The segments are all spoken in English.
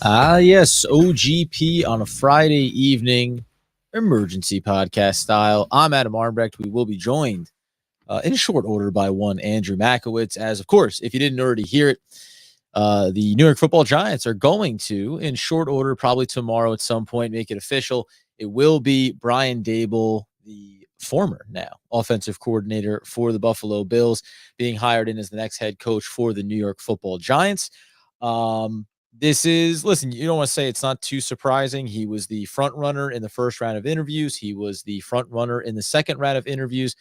Yes, OGP on a Friday evening, emergency podcast style. I'm Adam Armbrecht. We will be joined in short order by one Andrew Makowitz. As of course, if you didn't already hear it, the New York Football Giants are going to, in short order, probably tomorrow at some point, make it official. It will be Brian Daboll, the former now offensive coordinator for the Buffalo Bills, being hired in as the next head coach for the New York Football Giants. This is, listen, you don't want to say it's not too surprising. He was the front runner in the first round of interviews. He was the front runner in the second round of interviews.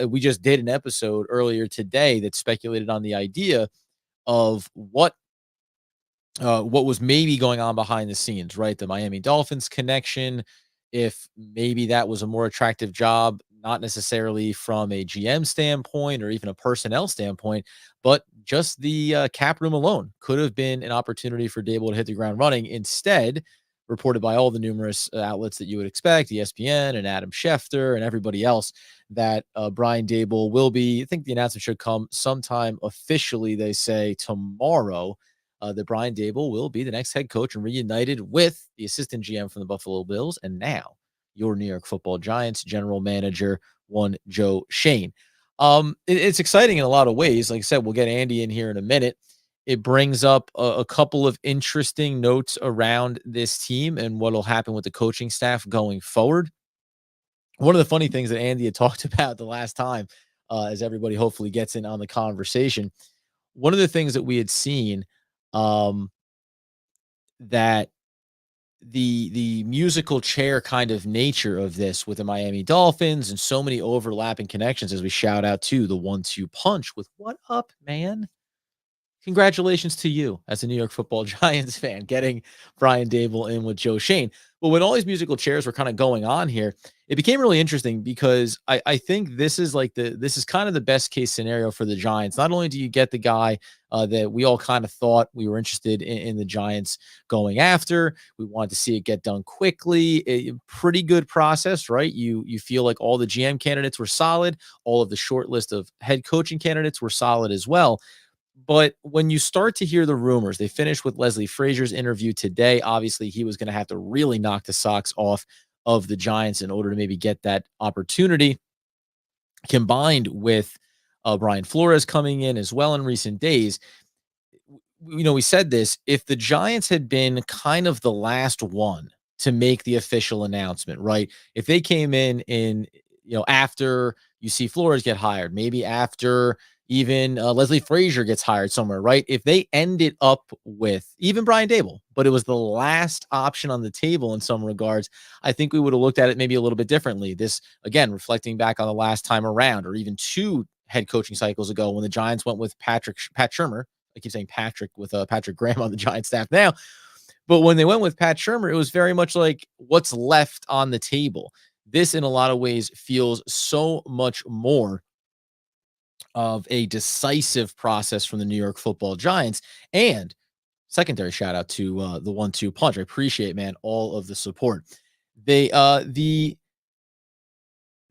We just did an episode earlier today that speculated on the idea of what was maybe going on behind the scenes, right? The Miami Dolphins connection, if maybe that was a more attractive job, not necessarily from a GM standpoint or even a personnel standpoint, but just the cap room alone could have been an opportunity for Daboll to hit the ground running. Instead, reported by all the numerous outlets that you would expect, ESPN and Adam Schefter and everybody else, that Brian Daboll will be, I think the announcement should come sometime officially, they say tomorrow, that Brian Daboll will be the next head coach and reunited with the assistant GM from the Buffalo Bills and now your New York Football Giants general manager, one Joe Schoen. It's exciting in a lot of ways. Like I said, we'll get Andy in here in a minute. It brings up a couple of interesting notes around this team and what will happen with the coaching staff going forward. One of the funny things that Andy had talked about the last time, as everybody hopefully gets in on the conversation, one of the things that we had seen, um, that the musical chair kind of nature of this with the Miami Dolphins and so many overlapping connections, as we shout out to the 1-2 punch with "What up, man?" Congratulations to you as a New York Football Giants fan, getting Brian Daboll in with Joe Schoen. But when all these musical chairs were kind of going on here, it became really interesting because I think this is this is kind of the best case scenario for the Giants. Not only do you get the guy that we all kind of thought we were interested in the Giants going after, we wanted to see it get done quickly. A pretty good process, right? You feel like all the GM candidates were solid, all of the short list of head coaching candidates were solid as well. But when you start to hear the rumors, they finished with Leslie Frazier's interview today. Obviously, he was going to have to really knock the socks off of the Giants in order to maybe get that opportunity, combined with Brian Flores coming in as well in recent days. We said this, if the Giants had been kind of the last one to make the official announcement, right? If they came in, after you see Flores get hired, maybe after even Leslie Frazier gets hired somewhere, right? If they ended up with even Brian Daboll, but it was the last option on the table in some regards, I think we would have looked at it maybe a little bit differently. This, again, reflecting back on the last time around, or even two head coaching cycles ago when the Giants went with Pat Shermer. I keep saying Patrick with Patrick Graham on the Giants staff now. But when they went with Pat Shermer, it was very much like what's left on the table. This, in a lot of ways, feels so much more of a decisive process from the New York Football Giants. And secondary shout out to the 1-2 punch. I appreciate, man, all of the support. The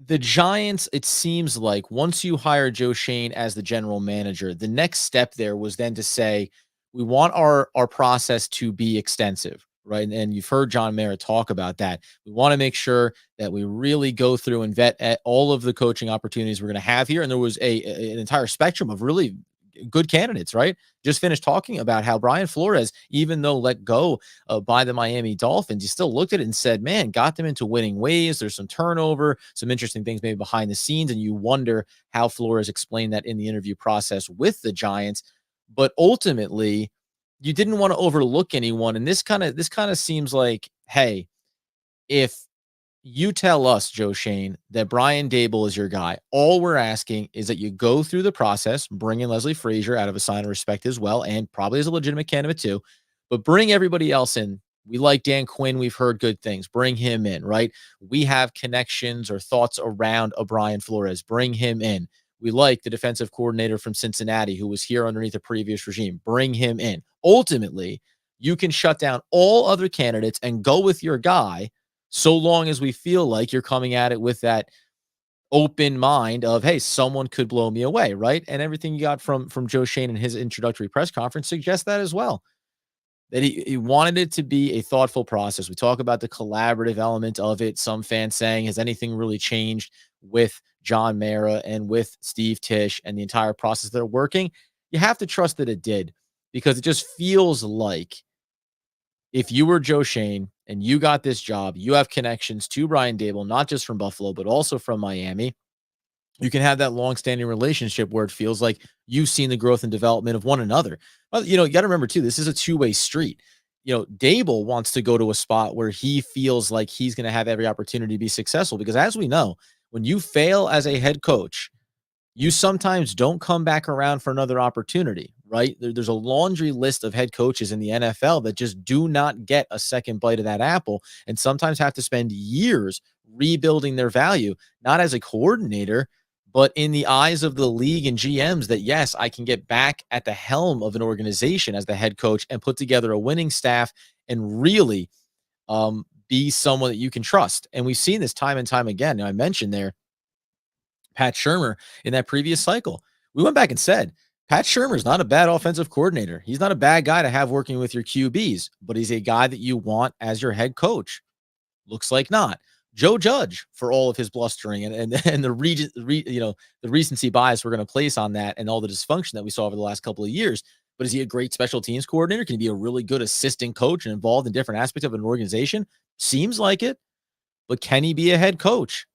Giants, it seems like once you hire Joe Schoen as the general manager, the next step there was then to say, we want our process to be extensive, right? And you've heard John Mara talk about that. We want to make sure that we really go through and vet at all of the coaching opportunities we're going to have here. And there was an entire spectrum of really good candidates, right? Just finished talking about how Brian Flores, even though let go by the Miami Dolphins, you still looked at it and said, man, got them into winning ways. There's some turnover, some interesting things maybe behind the scenes. And you wonder how Flores explained that in the interview process with the Giants. But ultimately, you didn't want to overlook anyone. And this kind of seems like, hey, if you tell us, Joe Schoen, that Brian Daboll is your guy, all we're asking is that you go through the process, bring in Leslie Frazier out of a sign of respect as well, and probably as a legitimate candidate too, but bring everybody else in. We like Dan Quinn. We've heard good things. Bring him in, right? We have connections or thoughts around a Brian Flores. Bring him in. We like the defensive coordinator from Cincinnati who was here underneath the previous regime. Bring him in. Ultimately, you can shut down all other candidates and go with your guy so long as we feel like you're coming at it with that open mind of, hey, someone could blow me away, right? And everything you got from Joe Schoen in his introductory press conference suggests that as well. that he wanted it to be a thoughtful process. We talk about the collaborative element of it. Some fans saying, has anything really changed with John Mara and with Steve Tisch and the entire process they're working? You have to trust that it did, because it just feels like if you were Joe Schoen and you got this job, you have connections to Brian Daboll, not just from Buffalo, but also from Miami. You can have that long-standing relationship where it feels like you've seen the growth and development of one another. Well, you got to remember too, this is a two-way street. Daboll wants to go to a spot where he feels like he's going to have every opportunity to be successful, because as we know, when you fail as a head coach, you sometimes don't come back around for another opportunity, right? There's a laundry list of head coaches in the NFL that just do not get a second bite of that apple, and sometimes have to spend years rebuilding their value, not as a coordinator, but in the eyes of the league and GMs, that yes, I can get back at the helm of an organization as the head coach and put together a winning staff and really be someone that you can trust. And we've seen this time and time again. Now, I mentioned there Pat Shurmur in that previous cycle. We went back and said, Pat Shurmur is not a bad offensive coordinator. He's not a bad guy to have working with your QBs, but he's a guy that you want as your head coach. Looks like not. Joe Judge, for all of his blustering and the the recency bias we're going to place on that and all the dysfunction that we saw over the last couple of years. But is he a great special teams coordinator? Can he be a really good assistant coach and involved in different aspects of an organization? Seems like it. But can he be a head coach?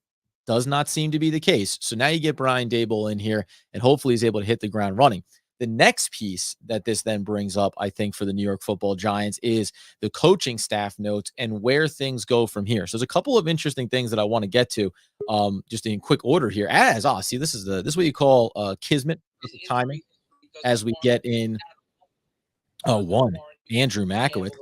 Does not seem to be the case. So now you get Brian Daboll in here, and hopefully he's able to hit the ground running. The next piece that this then brings up, I think, for the New York Football Giants is the coaching staff notes and where things go from here. So there's a couple of interesting things that I want to get to, just in quick order here. See, this is what you call kismet, perfect timing, as we get in. One, Andrew Makowitz.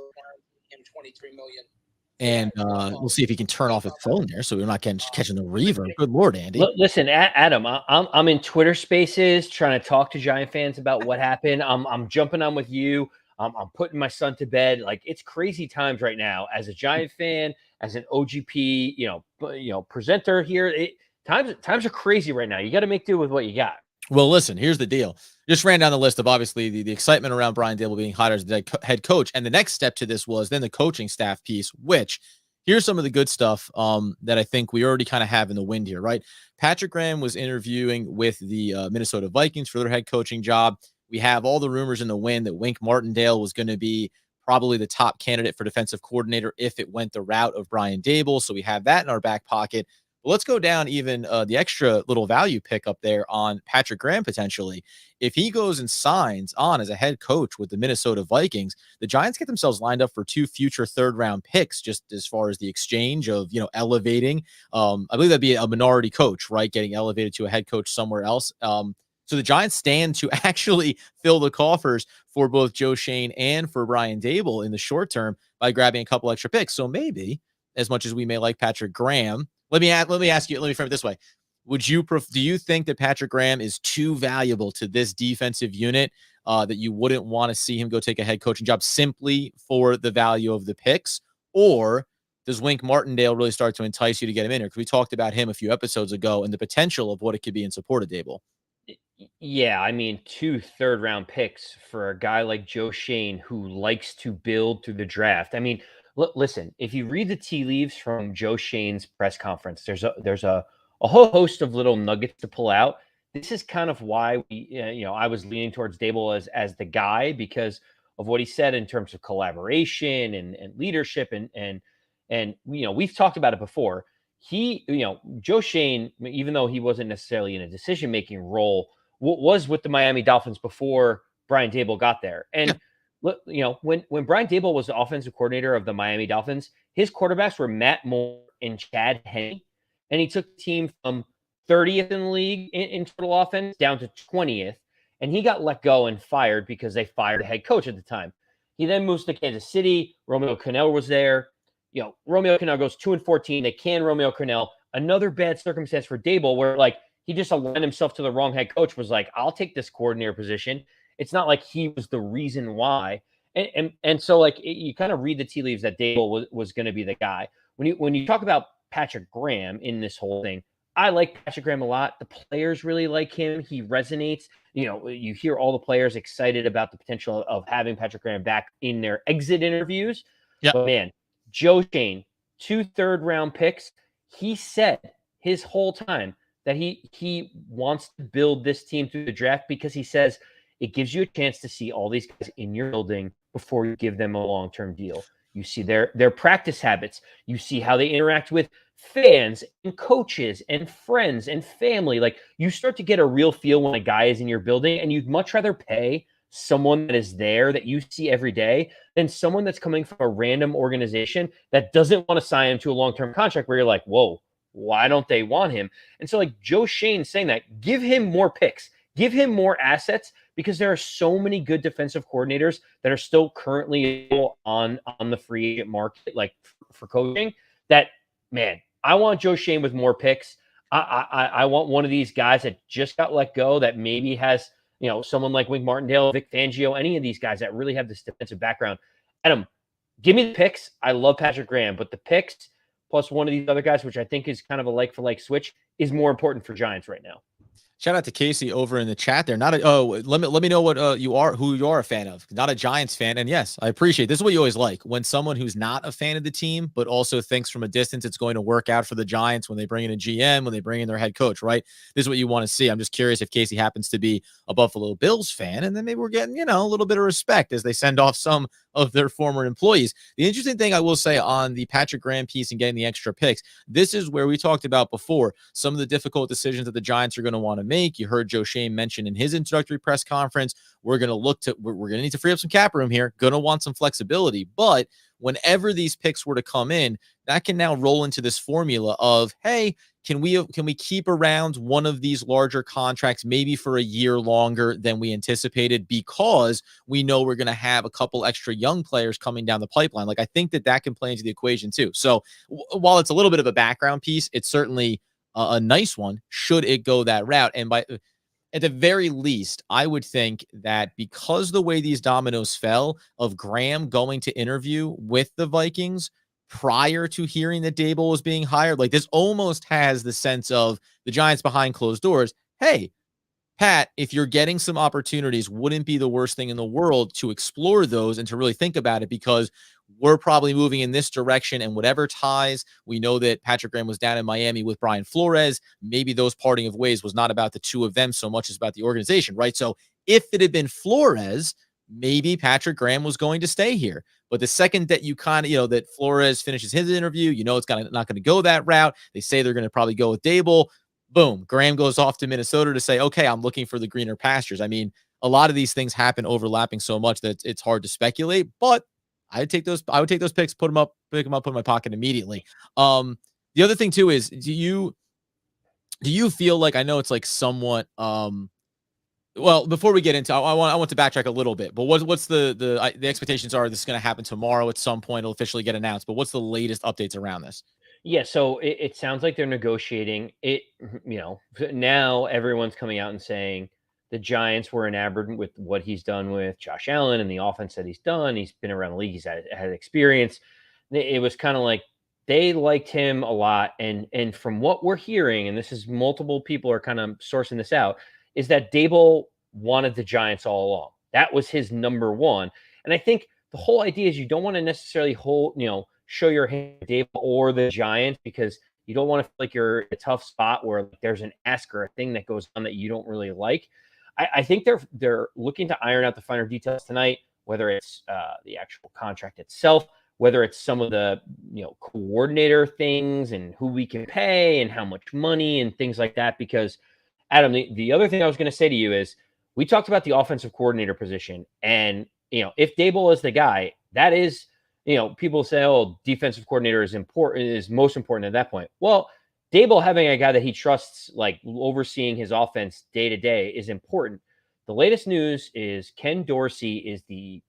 And we'll see if he can turn off his phone there, so we're not catching the reverb. Good Lord, Andy. Listen, Adam, I'm in Twitter Spaces trying to talk to Giant fans about what happened. I'm jumping on with you. I'm putting my son to bed. Like, it's crazy times right now as a Giant fan, as an OGP, presenter here. Times are crazy right now. You got to make do with what you got. Well, listen, here's the deal. Just ran down the list of obviously the excitement around Brian Daboll being hired as the head coach. And the next step to this was then the coaching staff piece, which here's some of the good stuff that I think we already kind of have in the wind here, right? Patrick Graham was interviewing with the Minnesota Vikings for their head coaching job. We have all the rumors in the wind that Wink Martindale was going to be probably the top candidate for defensive coordinator if it went the route of Brian Daboll. So we have that in our back pocket. But let's go down even the extra little value pick up there on Patrick Graham potentially. If he goes and signs on as a head coach with the Minnesota Vikings, the Giants get themselves lined up for 2 future third-round picks, just as far as the exchange of, elevating. I believe that'd be a minority coach, right? Getting elevated to a head coach somewhere else. So the Giants stand to actually fill the coffers for both Joe Schoen and for Brian Daboll in the short term by grabbing a couple extra picks. So maybe, as much as we may like Patrick Graham, let me ask you, let me frame it this way. Do you think that Patrick Graham is too valuable to this defensive unit that you wouldn't want to see him go take a head coaching job simply for the value of the picks? Or does Wink Martindale really start to entice you to get him in here? Because we talked about him a few episodes ago and the potential of what it could be in support of Daboll. Yeah, I mean, 2 third-round picks for a guy like Joe Schoen who likes to build through the draft. I mean, listen, if you read the tea leaves from Joe Schoen's press conference, there's a whole host of little nuggets to pull out. This is kind of why I was leaning towards Daboll as the guy because of what he said in terms of collaboration and leadership and we've talked about it before. Joe Schoen, even though he wasn't necessarily in a decision-making role, was with the Miami Dolphins before Brian Daboll got there. And when Brian Daboll was the offensive coordinator of the Miami Dolphins, his quarterbacks were Matt Moore and Chad Henne, and he took the team from 30th in the league in total offense down to 20th, and he got let go and fired because they fired a head coach at the time. He then moves to Kansas City. Romeo Crennel was there. Romeo Crennel goes 2-14. They can Romeo Crennel. Another bad circumstance for Daboll where he just aligned himself to the wrong head coach, was like, I'll take this coordinator position. It's not like he was the reason why. And so you kind of read the tea leaves that Daboll was going to be the guy. When you talk about Patrick Graham in this whole thing, I like Patrick Graham a lot. The players really like him. He resonates. You hear all the players excited about the potential of having Patrick Graham back in their exit interviews. Yep. But man, Joe Schoen, 2 third-round picks. He said his whole time that he wants to build this team through the draft because he says it gives you a chance to see all these guys in your building before you give them a long-term deal. You see their practice habits. You see how they interact with fans and coaches and friends and family. Like, you start to get a real feel when a guy is in your building, and you'd much rather pay someone that is there that you see every day than someone that's coming from a random organization that doesn't want to sign him to a long-term contract where you're like, whoa, why don't they want him? And so, like, Joe Schoen saying that, give him more picks, give him more assets, because there are so many good defensive coordinators that are still currently on the free agent market, like for coaching, that, man, I want Joe Schoen with more picks. I want one of these guys that just got let go that maybe has, someone like Wink Martindale, Vic Fangio, any of these guys that really have this defensive background. Adam, give me the picks. I love Patrick Graham, but the picks plus one of these other guys, which I think is kind of a like-for-like switch, is more important for Giants right now. Shout out to Casey over in the chat there. Let me know what who you are a fan of. Not a Giants fan. And yes, I appreciate this is what you always like, when someone who's not a fan of the team, but also thinks from a distance it's going to work out for the Giants when they bring in a GM, when they bring in their head coach, right? This is what you want to see. I'm just curious if Casey happens to be a Buffalo Bills fan, and then maybe we're getting, a little bit of respect as they send off some of their former employees. The interesting thing I will say on the Patrick Graham piece and getting the extra picks, this is where we talked about before some of the difficult decisions that the Giants are going to want to make. You heard Joe Schoen mention in his introductory press conference, we're going to need to free up some cap room here, going to want some flexibility. But whenever these picks were to come in, that can now roll into this formula of, hey, can we keep around one of these larger contracts maybe for a year longer than we anticipated, because we know we're going to have a couple extra young players coming down the pipeline. Like, I think that can play into the equation too. So while it's a little bit of a background piece, it's certainly a nice one should it go that route. And at the very least, I would think that because the way these dominoes fell of Graham going to interview with the Vikings prior to hearing that Daboll was being hired, like, this almost has the sense of the Giants behind closed doors. Hey, Pat, if you're getting some opportunities, wouldn't be the worst thing in the world to explore those and to really think about it, because we're probably moving in this direction, and whatever ties, we know that Patrick Graham was down in Miami with Brian Flores. Maybe those parting of ways was not about the two of them so much as about the organization, right? So if it had been Flores, maybe Patrick Graham was going to stay here. But the second that you kind of, that Flores finishes his interview, it's not going to go that route. They say they're going to probably go with Daboll. Boom, Graham goes off to Minnesota to say, okay, I'm looking for the greener pastures. I mean, a lot of these things happen overlapping so much that it's hard to speculate, but I would take those picks, pick them up, put them in my pocket immediately. The other thing too is, do you feel like, I know it's like somewhat, well, before we get into, I want to backtrack a little bit, but what's the expectations are this is going to happen tomorrow at some point, it'll officially get announced, but what's the latest updates around this? Yeah, so it sounds like they're negotiating it. Now everyone's coming out and saying the Giants were enamored with what he's done with Josh Allen and the offense that he's done. He's been around the league. He's had experience. It was kind of like they liked him a lot. And from what we're hearing, and this is multiple people are kind of sourcing this out, is that Daboll wanted the Giants all along. That was his number one. And I think the whole idea is you don't want to necessarily show your hand Daboll or the Giants, because you don't want to feel like you're in a tough spot where there's an ask or a thing that goes on that you don't really like. I think they're looking to iron out the finer details tonight, whether it's the actual contract itself, whether it's some of the coordinator things and who we can pay and how much money and things like that. Because Adam, the other thing I was going to say to you is, we talked about the offensive coordinator position, and if Daboll is the guy, that is, people say, oh, defensive coordinator is most important at that point. Well, Daboll having a guy that he trusts, like overseeing his offense day to day, is important. The latest news is Ken Dorsey is the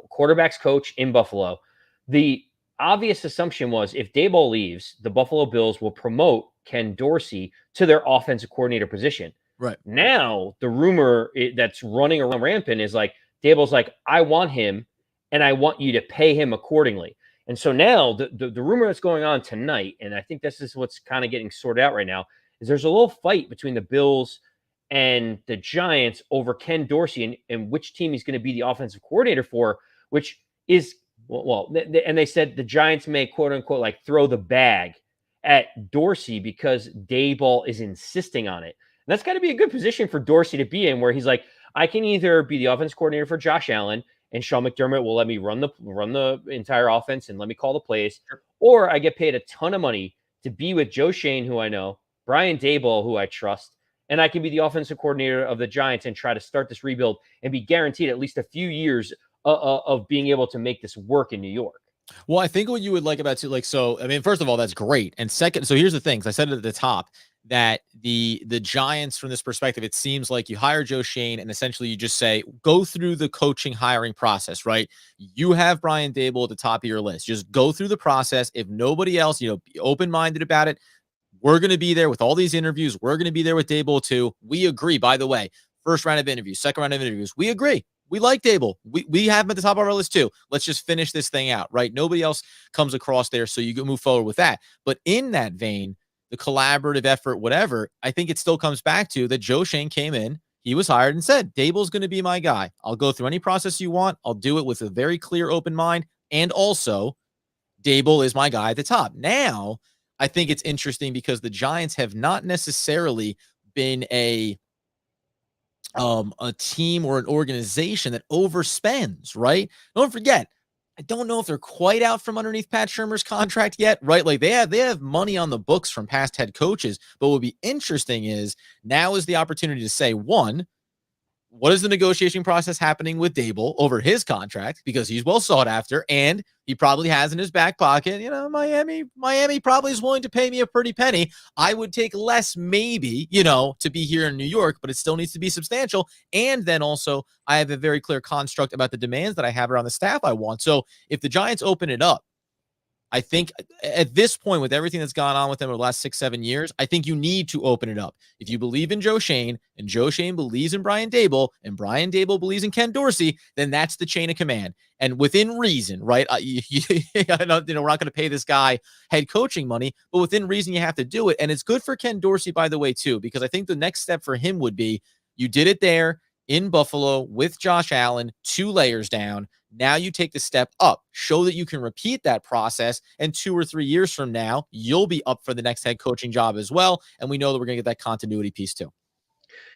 quarterback's coach in Buffalo. The obvious assumption was, if Daboll leaves, the Buffalo Bills will promote Ken Dorsey to their offensive coordinator position. Right now, the rumor that's running around rampant is like, Daboll's like, I want him, and I want you to pay him accordingly. And so now the rumor that's going on tonight, and I think this is what's kind of getting sorted out right now, is there's a little fight between the Bills and the Giants over Ken Dorsey and which team he's going to be the offensive coordinator for, which is, and they said the Giants may, quote unquote, like throw the bag at Dorsey because Daboll is insisting on it. And that's got to be a good position for Dorsey to be in, where he's like, I can either be the offense coordinator for Josh Allen and Sean McDermott will let me run the entire offense and let me call the plays, or I get paid a ton of money to be with Joe Schoen, who I know, Brian Daboll, who I trust, and I can be the offensive coordinator of the Giants and try to start this rebuild and be guaranteed at least a few years of being able to make this work in New York. Well, I think what you would like about too, like, so I mean, first of all, that's great. And second, so here's the things I said at the top that the Giants, from this perspective, it seems like you hire Joe Schoen and essentially you just say, go through the coaching hiring process, right? You have Brian Daboll at the top of your list. Just go through the process. If nobody else, be open-minded about it. We're going to be there with all these interviews. We're going to be there with Daboll too. We agree, by the way, first round of interviews, second round of interviews. We agree. We like Daboll. We have him at the top of our list too. Let's just finish this thing out, right? Nobody else comes across there, so you can move forward with that. But in that vein, the collaborative effort, whatever, I think it still comes back to that Joe Schoen came in, he was hired and said, Daboll's going to be my guy. I'll go through any process you want. I'll do it with a very clear, open mind. And also, Daboll is my guy at the top. Now, I think it's interesting because the Giants have not necessarily been a team or an organization that overspends, right? Don't forget, I don't know if they're quite out from underneath Pat Shermer's contract yet, right? Like they have money on the books from past head coaches, but what would be interesting is now is the opportunity to say, one, what is the negotiation process happening with Daboll over his contract, because he's well sought after and he probably has in his back pocket, Miami probably is willing to pay me a pretty penny. I would take less maybe, to be here in New York, but it still needs to be substantial. And then also I have a very clear construct about the demands that I have around the staff I want. So if the Giants open it up, I think at this point, with everything that's gone on with them over the last 6-7 years, I think you need to open it up. If you believe in Joe Schoen and Joe Schoen believes in Brian Daboll and Brian Daboll believes in Ken Dorsey, then that's the chain of command. And within reason, right? We're not going to pay this guy head coaching money, but within reason, you have to do it. And it's good for Ken Dorsey, by the way, too, because I think the next step for him would be you did it there in Buffalo with Josh Allen, 2 layers down. Now you take the step up, show that you can repeat that process, and 2 or 3 years from now, you'll be up for the next head coaching job as well. And we know that we're going to get that continuity piece too.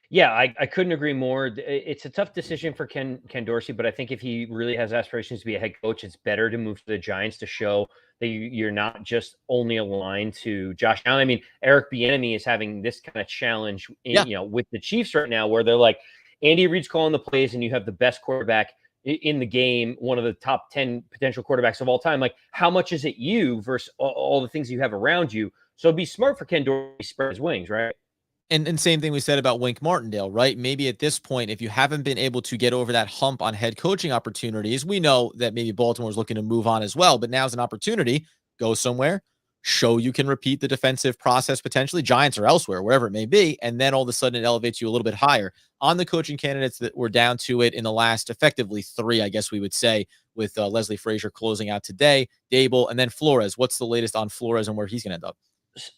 Yeah, I couldn't agree more. It's a tough decision for Ken Dorsey, but I think if he really has aspirations to be a head coach, it's better to move to the Giants to show that you're not just only aligned to Josh Allen. I mean, Eric Bieniemy is having this kind of challenge, with the Chiefs right now, where they're like, Andy Reid's calling the plays, and you have the best quarterback in the game, one of the top 10 potential quarterbacks of all time. Like, how much is it you versus all the things you have around you? So it'd be smart for Ken Dorsey to spread his wings, right? And same thing we said about Wink Martindale, right? Maybe at this point, if you haven't been able to get over that hump on head coaching opportunities, we know that maybe Baltimore's looking to move on as well, but now's an opportunity. Go somewhere, show you can repeat the defensive process potentially, Giants or elsewhere, wherever it may be, and then all of a sudden it elevates you a little bit higher. On the coaching candidates that were down to it in the last effectively 3, I guess we would say, with Leslie Frazier closing out today, Daboll, and then Flores. What's the latest on Flores and where he's going to end up?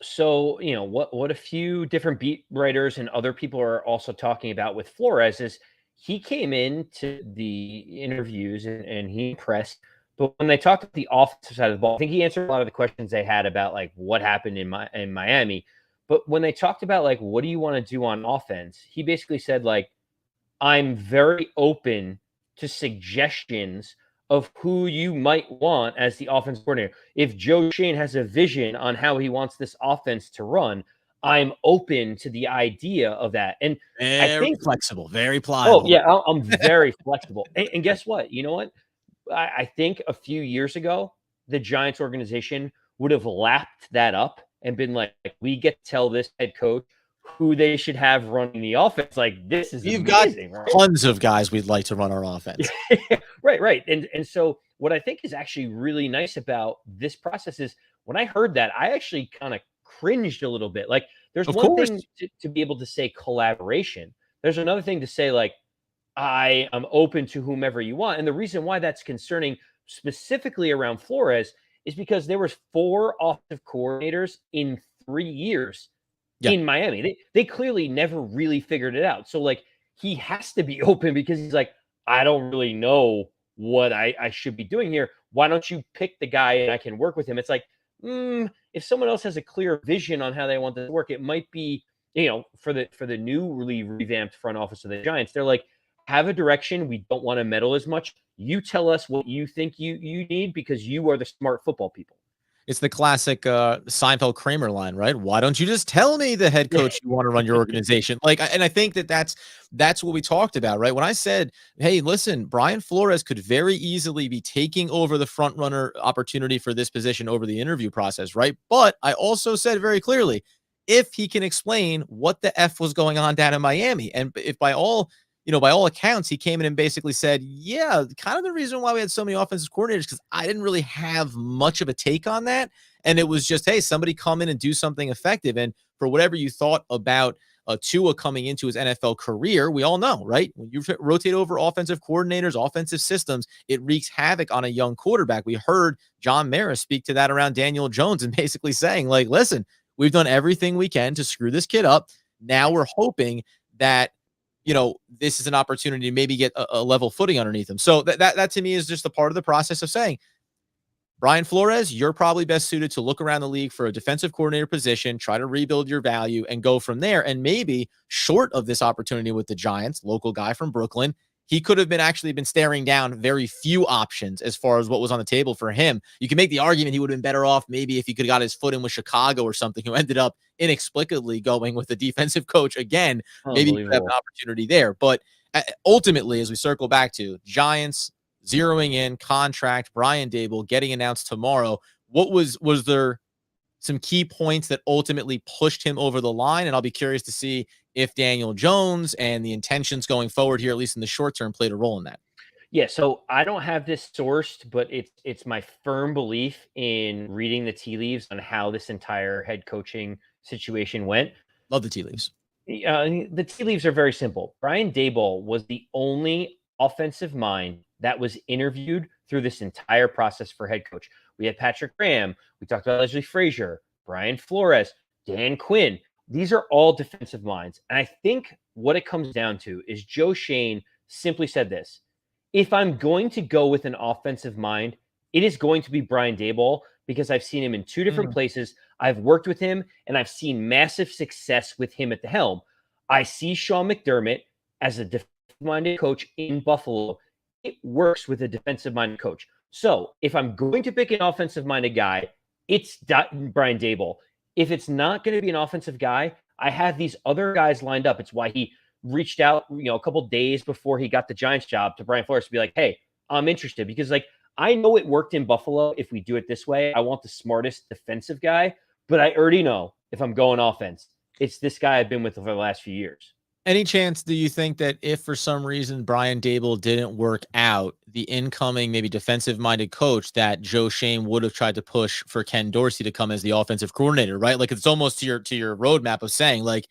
So, what a few different beat writers and other people are also talking about with Flores is he came into the interviews and he impressed, but when they talked about the offensive side of the ball, I think he answered a lot of the questions they had about like what happened in Miami. But when they talked about like what do you want to do on offense, he basically said like I'm very open to suggestions of who you might want as the offense coordinator. If Joe Schoen has a vision on how he wants this offense to run, I'm open to the idea of that. And I Very think, flexible, very oh, pliable. yeah, I'm very flexible. And guess what? You know what? I think a few years ago, the Giants organization would have lapped that up and been like, we get to tell this head coach who they should have running the offense. Like, this is You've got amazing, right? tons of guys we'd like to run our offense. Right. And so what I think is actually really nice about this process is when I heard that, I actually kind of cringed a little bit. Like, there's Of one course. thing to be able to say collaboration. There's another thing to say, like, I am open to whomever you want. And the reason why that's concerning specifically around Flores is because there was 4 offensive coordinators in 3 years Yeah. in Miami. They clearly never really figured it out. So like he has to be open because he's like, I don't really know what I should be doing here. Why don't you pick the guy and I can work with him? It's like, if someone else has a clear vision on how they want this to work, it might be, for the newly revamped front office of the Giants, they're like, have a direction. We don't want to meddle as much. You tell us what you think you need because you are the smart football people. It's the classic Seinfeld Kramer line, right? Why don't you just tell me the head coach you want to run your organization? And I think that's what we talked about, right? When I said, hey, listen, Brian Flores could very easily be taking over the front runner opportunity for this position over the interview process, right? But I also said very clearly, if he can explain what the F was going on down in Miami, and if by all accounts, he came in and basically said, yeah, kind of the reason why we had so many offensive coordinators, because I didn't really have much of a take on that. And it was just, hey, somebody come in and do something effective. And for whatever you thought about Tua coming into his NFL career, we all know, right? When you rotate over offensive coordinators, offensive systems, it wreaks havoc on a young quarterback. We heard John Mara speak to that around Daniel Jones and basically saying, like, listen, we've done everything we can to screw this kid up. Now we're hoping that this is an opportunity to maybe get a level footing underneath him. So that to me is just a part of the process of saying, Brian Flores, you're probably best suited to look around the league for a defensive coordinator position, try to rebuild your value and go from there. And maybe short of this opportunity with the Giants, local guy from Brooklyn, he could have been staring down very few options as far as what was on the table for him. You can make the argument he would have been better off maybe if he could have got his foot in with Chicago or something, who ended up inexplicably going with the defensive coach again. Maybe he could have an Unbelievable. opportunity there. But ultimately, as we circle back to Giants zeroing in contract, Brian Daboll getting announced tomorrow, was there some key points that ultimately pushed him over the line? And I'll be curious to see if Daniel Jones and the intentions going forward here, at least in the short term, played a role in that. Yeah, so I don't have this sourced, but it's my firm belief in reading the tea leaves on how this entire head coaching situation went. Love the tea leaves. The tea leaves are very simple. Brian Daboll was the only offensive mind that was interviewed through this entire process for head coach. We had Patrick Graham. We talked about Leslie Frazier, Brian Flores, Dan Quinn. These are all defensive minds. And I think what it comes down to is Joe Schoen simply said this: if I'm going to go with an offensive mind, it is going to be Brian Daboll because I've seen him in two different places. I've worked with him and I've seen massive success with him at the helm. I see Sean McDermott as a defensive-minded coach in Buffalo. It works with a defensive-minded coach. So if I'm going to pick an offensive-minded guy, it's Brian Daboll. If it's not going to be an offensive guy, I have these other guys lined up. It's why he reached out, a couple days before he got the Giants job to Brian Flores to be like, hey, I'm interested, because I know it worked in Buffalo. If we do it this way, I want the smartest defensive guy, but I already know if I'm going offense, it's this guy I've been with for the last few years. Any chance do you think that if for some reason Brian Daboll didn't work out, the incoming maybe defensive-minded coach, that Joe Schoen would have tried to push for Ken Dorsey to come as the offensive coordinator, right? Like, it's almost to your roadmap of saying, like,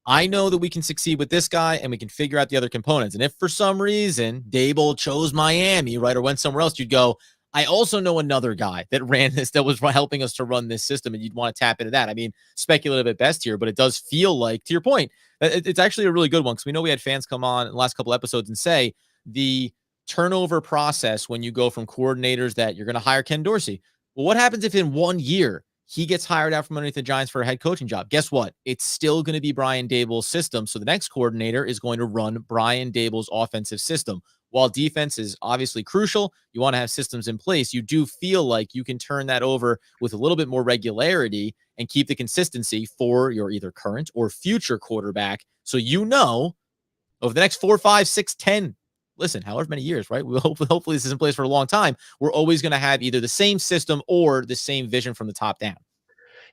I know that we can succeed with this guy and we can figure out the other components. And if for some reason Daboll chose Miami, right, or went somewhere else, you'd go, I also know another guy that ran this, that was helping us to run this system, and you'd want to tap into that. I mean, speculative at best here, but it does feel like, to your point, it's actually a really good one, because we know we had fans come on in the last couple episodes and say the turnover process when you go from coordinators that you're going to hire Ken Dorsey. Well, what happens if in 1 year he gets hired out from underneath the Giants for a head coaching job? Guess what? It's still going to be Brian Daboll's system. So the next coordinator is going to run Brian Daboll's offensive system. While defense is obviously crucial, you want to have systems in place. You do feel like you can turn that over with a little bit more regularity and keep the consistency for your either current or future quarterback. So over the next 4, 5, 6, 10, listen, however many years, right? Hopefully this is in place for a long time. We're always going to have either the same system or the same vision from the top down.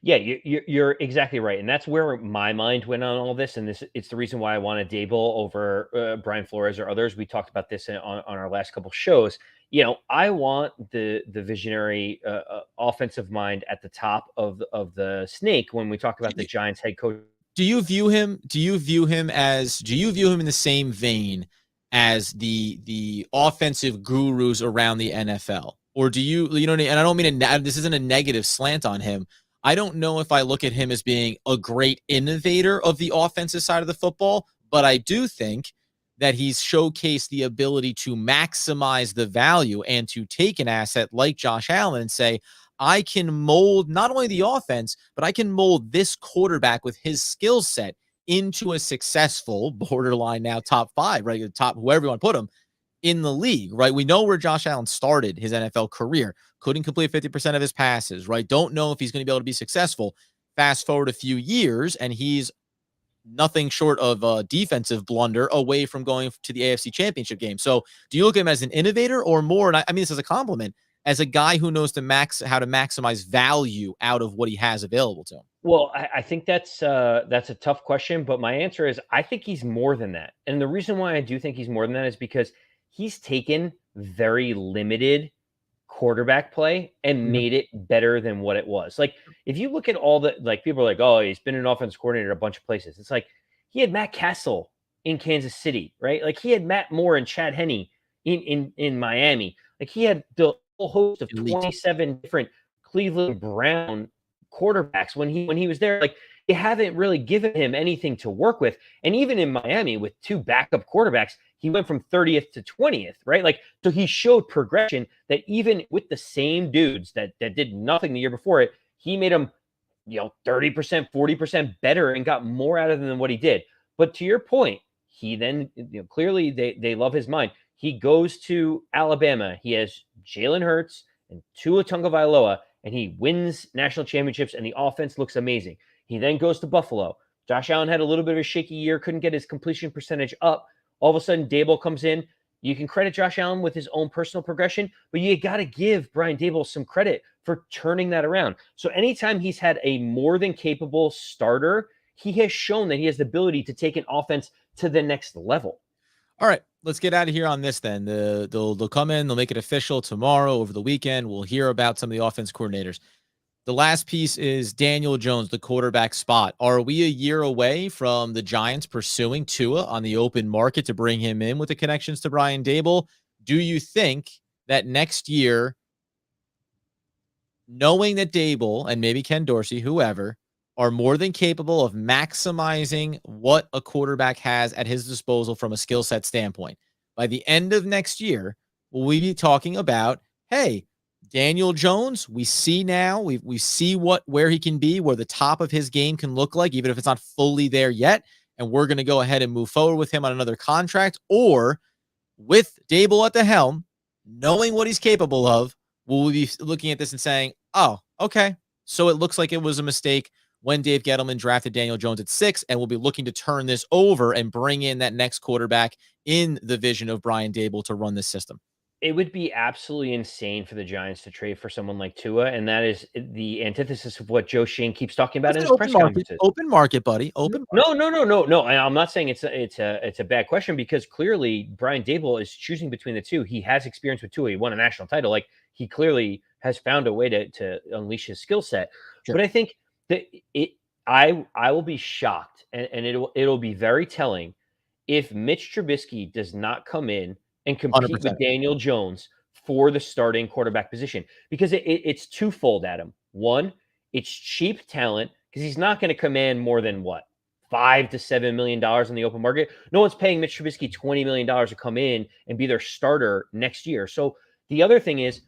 Yeah, you're exactly right, and that's where my mind went on all this. And it's the reason why I wanted Daboll over Brian Flores or others. We talked about this on our last couple shows. I want the visionary offensive mind at the top of the snake when we talk about the Giants head coach. Do you view him in the same vein as the offensive gurus around the NFL? Or do you know what I mean? And I don't mean this isn't a negative slant on him. I don't know if I look at him as being a great innovator of the offensive side of the football, but I do think that he's showcased the ability to maximize the value and to take an asset like Josh Allen and say, I can mold not only the offense, but I can mold this quarterback with his skill set into a successful borderline now top five, right? Top, whoever you want to put him in the league, right? We know where Josh Allen started his NFL career. Couldn't complete 50% of his passes, right? Don't know if he's going to be able to be successful. Fast forward a few years, and he's nothing short of a defensive blunder away from going to the AFC Championship game. So do you look at him as an innovator or more, and I mean this as a compliment, as a guy who knows how to maximize value out of what he has available to him? Well, I think that's a tough question, but my answer is I think he's more than that. And the reason why I do think he's more than that is because he's taken very limited quarterback play and Mhm. made it better than what it was. Like, if you look at all the like people are like, oh, he's been an offense coordinator at a bunch of places. It's like he had Matt Castle in Kansas City, right? Like he had Matt Moore and Chad Henne in Miami. Like he had the whole host of Elite. 27 different Cleveland Brown quarterbacks when he was there. Like they haven't really given him anything to work with. And even in Miami with two backup quarterbacks, he went from 30th to 20th, right? Like, so he showed progression that even with the same dudes that did nothing the year before it, he made them, 30%, 40% better and got more out of them than what he did. But to your point, he then, clearly they love his mind. He goes to Alabama. He has Jalen Hurts and Tua Tagovailoa, and he wins national championships, and the offense looks amazing. He then goes to Buffalo. Josh Allen had a little bit of a shaky year, couldn't get his completion percentage up. All of a sudden, Daboll comes in. You can credit Josh Allen with his own personal progression, but you got to give Brian Daboll some credit for turning that around. So anytime he's had a more than capable starter, he has shown that he has the ability to take an offense to the next level. All right, let's get out of here on this then. They'll come in, they'll make it official tomorrow over the weekend. We'll hear about some of the offense coordinators. The last piece is Daniel Jones, the quarterback spot. Are we a year away from the Giants pursuing Tua on the open market to bring him in with the connections to Brian Daboll? Do you think that next year, knowing that Daboll and maybe Ken Dorsey, whoever, are more than capable of maximizing what a quarterback has at his disposal from a skill set standpoint, by the end of next year, will we be talking about, hey, Daniel Jones, we see now, we see where he can be, where the top of his game can look like, even if it's not fully there yet, and we're going to go ahead and move forward with him on another contract? Or with Daboll at the helm, knowing what he's capable of, will we be looking at this and saying, oh, okay, so it looks like it was a mistake when Dave Gettleman drafted Daniel Jones at 6, and we'll be looking to turn this over and bring in that next quarterback in the vision of Brian Daboll to run this system? It would be absolutely insane for the Giants to trade for someone like Tua, and that is the antithesis of what Joe Schoen keeps talking about in Listen, his press conferences. open market, buddy, open No, market. no, no, no, no. I'm not saying it's a bad question because clearly Brian Daboll is choosing between the two. He has experience with Tua. He won a national title. Like he clearly has found a way to unleash his skill set. Sure, But I think that I will be shocked, and it'll be very telling if Mitch Trubisky does not come in and compete with 100%. Daniel Jones for the starting quarterback position because it's twofold, Adam. One, it's cheap talent because he's not going to command more than what $5 to $7 million in the open market. No one's paying Mitch Trubisky $20 million to come in and be their starter next year. So the other thing is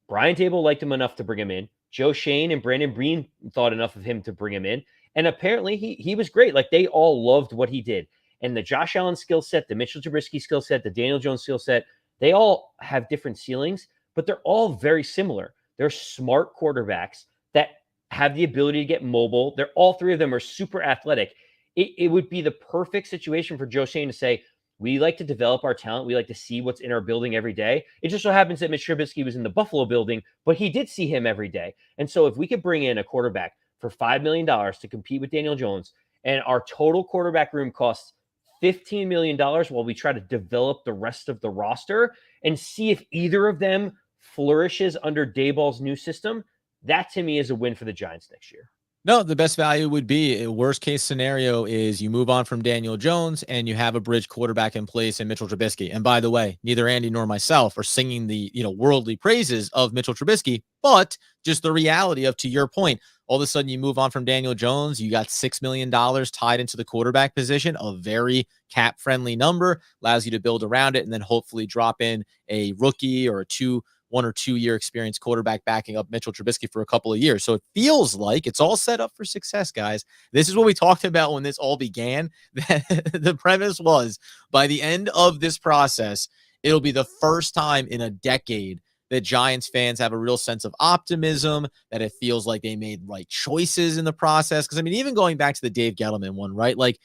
Brian Daboll liked him enough to bring him in. Joe Schoen and Brandon Breen thought enough of him to bring him in. And apparently he was great. Like they all loved what he did. And the Josh Allen skill set, the Mitchell Trubisky skill set, the Daniel Jones skill set, they all have different ceilings, but they're all very similar. They're smart quarterbacks that have the ability to get mobile. They're all three of them are super athletic. It would be the perfect situation for Joe Schoen to say, we like to develop our talent. We like to see what's in our building every day. It just so happens that Mitch Trubisky was in the Buffalo building, but he did see him every day. And so if we could bring in a quarterback for $5 million to compete with Daniel Jones, and our total quarterback room costs $15 million while we try to develop the rest of the roster and see if either of them flourishes under Daboll's new system, that to me is a win for the Giants next year. No, the best value would be, worst case scenario is you move on from Daniel Jones and you have a bridge quarterback in place in Mitchell Trubisky. And by the way, neither Andy nor myself are singing the, worldly praises of Mitchell Trubisky, but just the reality of, to your point, All of a sudden, you move on from Daniel Jones. You got $6 million tied into the quarterback position, a very cap-friendly number, allows you to build around it, and then hopefully drop in a rookie or a 1 or 2 year experienced quarterback backing up Mitchell Trubisky for a couple of years. So it feels like it's all set up for success, guys. This is what we talked about when this all began. The premise was by the end of this process, it'll be the first time in a decade that Giants fans have a real sense of optimism, that it feels like they made right choices in the process. Because, I mean, even going back to the Dave Gettleman one, right? Like,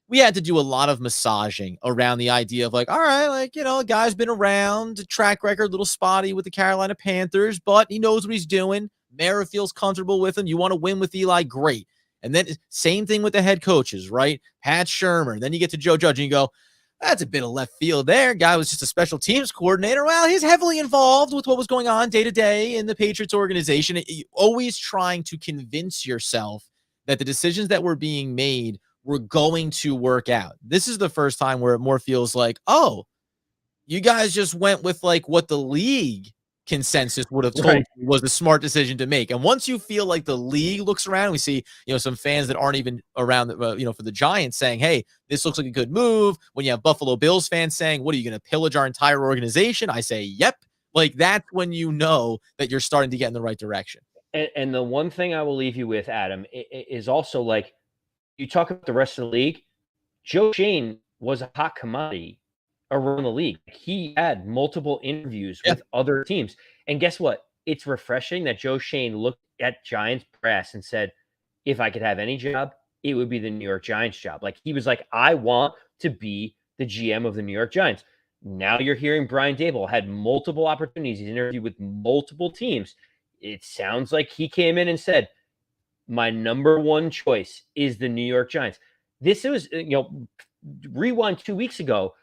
we had to do a lot of massaging around the idea of like, all right, like, you know, a guy's been around, track record, little spotty with the Carolina Panthers, but he knows what he's doing. Mara feels comfortable with him. You want to win with Eli, great. And then same thing with the head coaches, right? Pat Shermer. Then you get to Joe Judge and you go, that's a bit of left field there. Guy was just a special teams coordinator. Well, he's heavily involved with what was going on day to day in the Patriots organization. Always trying to convince yourself that the decisions that were being made were going to work out. This is the first time where it more feels like, oh, you guys just went with like what the league consensus would have told you was the smart decision to make. And once you feel like the league looks around, we see, you know, some fans that aren't even around, you know, for the Giants saying, hey, this looks like a good move. When you have Buffalo Bills fans saying, what are you going to pillage our entire organization? I say, yep. Like, that's when you know that you're starting to get in the right direction. And the one thing I will leave you with, Adam, is also like, you talk about the rest of the league. Joe Schoen was a hot commodity around the league. He had multiple interviews with other teams. And guess what? It's refreshing that Joe Schoen looked at Giants brass and said, if I could have any job, it would be the New York Giants job. Like, he was like, I want to be the GM of the New York Giants. Now you're hearing Brian Daboll had multiple opportunities. He's interviewed with multiple teams. It sounds like he came in and said, my number one choice is the New York Giants. This was, you know, rewind 2 weeks ago,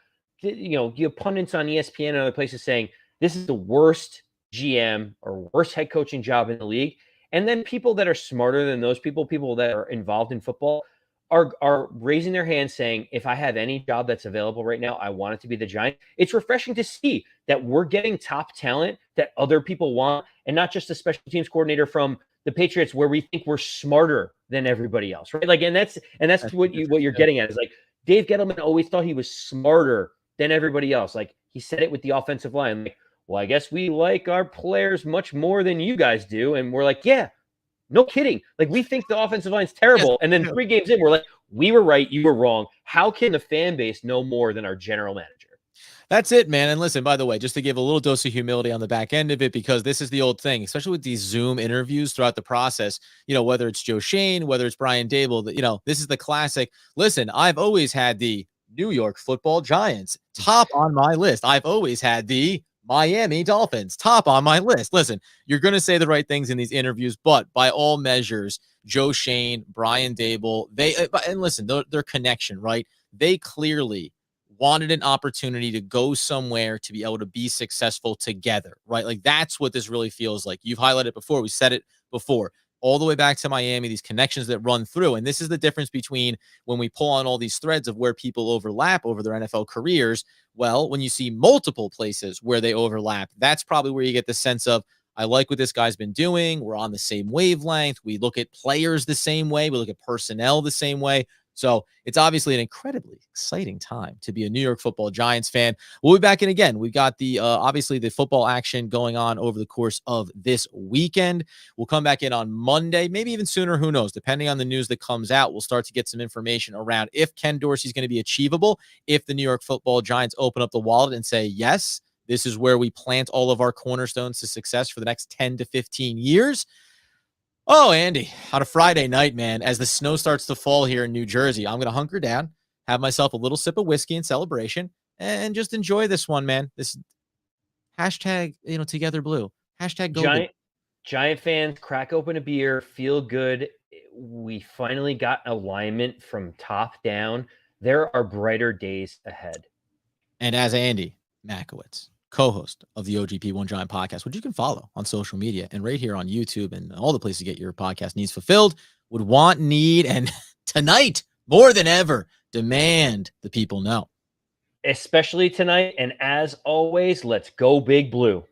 you know, you have pundits on ESPN and other places saying this is the worst GM or worst head coaching job in the league. And then people that are smarter than those people that are involved in football are raising their hands saying, if I have any job that's available right now, I want it to be the Giants. It's refreshing to see that we're getting top talent that other people want, and not just a special teams coordinator from the Patriots where we think we're smarter than everybody else, right? Like, and that's what you're getting at is like, Dave Gettleman always thought he was smarter than everybody else. Like, he said it with the offensive line. Like, well, I guess we like our players much more than you guys do. And we're like, yeah, no kidding. Like, we think the offensive line's terrible. And then 3 games in, we're like, we were right, you were wrong. How can the fan base know more than our general manager? That's it, man. And listen, by the way, just to give a little dose of humility on the back end of it, because this is the old thing, especially with these Zoom interviews throughout the process, you know, whether it's Joe Schoen, whether it's Brian Daboll, you know, this is the classic. Listen, I've always had the New York Football Giants top on my list. I've always had the Miami Dolphins top on my list. Listen, you're going to say the right things in these interviews, but by all measures, Joe Schoen, Brian Daboll, and listen, their connection, right? They clearly wanted an opportunity to go somewhere to be able to be successful together, right? Like, that's what this really feels like. You've highlighted it before. We said it before. All the way back to Miami, these connections that run through. And this is the difference between when we pull on all these threads of where people overlap over their NFL careers. Well, when you see multiple places where they overlap, that's probably where you get the sense of, I like what this guy's been doing. We're on the same wavelength. We look at players the same way. We look at personnel the same way. So it's obviously an incredibly exciting time to be a New York Football Giants fan. We'll be back in again. We've got the obviously the football action going on over the course of this weekend. We'll come back in on Monday, maybe even sooner. Who knows? Depending on the news that comes out, we'll start to get some information around if Ken Dorsey's going to be achievable, if the New York Football Giants open up the wallet and say, yes, this is where we plant all of our cornerstones to success for the next 10 to 15 years. Oh, Andy, on a Friday night, man, as the snow starts to fall here in New Jersey, I'm going to hunker down, have myself a little sip of whiskey in celebration, and just enjoy this one, man. This hashtag, you know, together blue. Hashtag go Giant fans, crack open a beer, feel good. We finally got alignment from top down. There are brighter days ahead. And as Andy Makowitz, co-host of the OGP One Giant podcast, which you can follow on social media and right here on YouTube and all the places to get your podcast needs fulfilled, would want, need, and tonight, more than ever, demand the people know. Especially tonight. And as always, let's go Big Blue.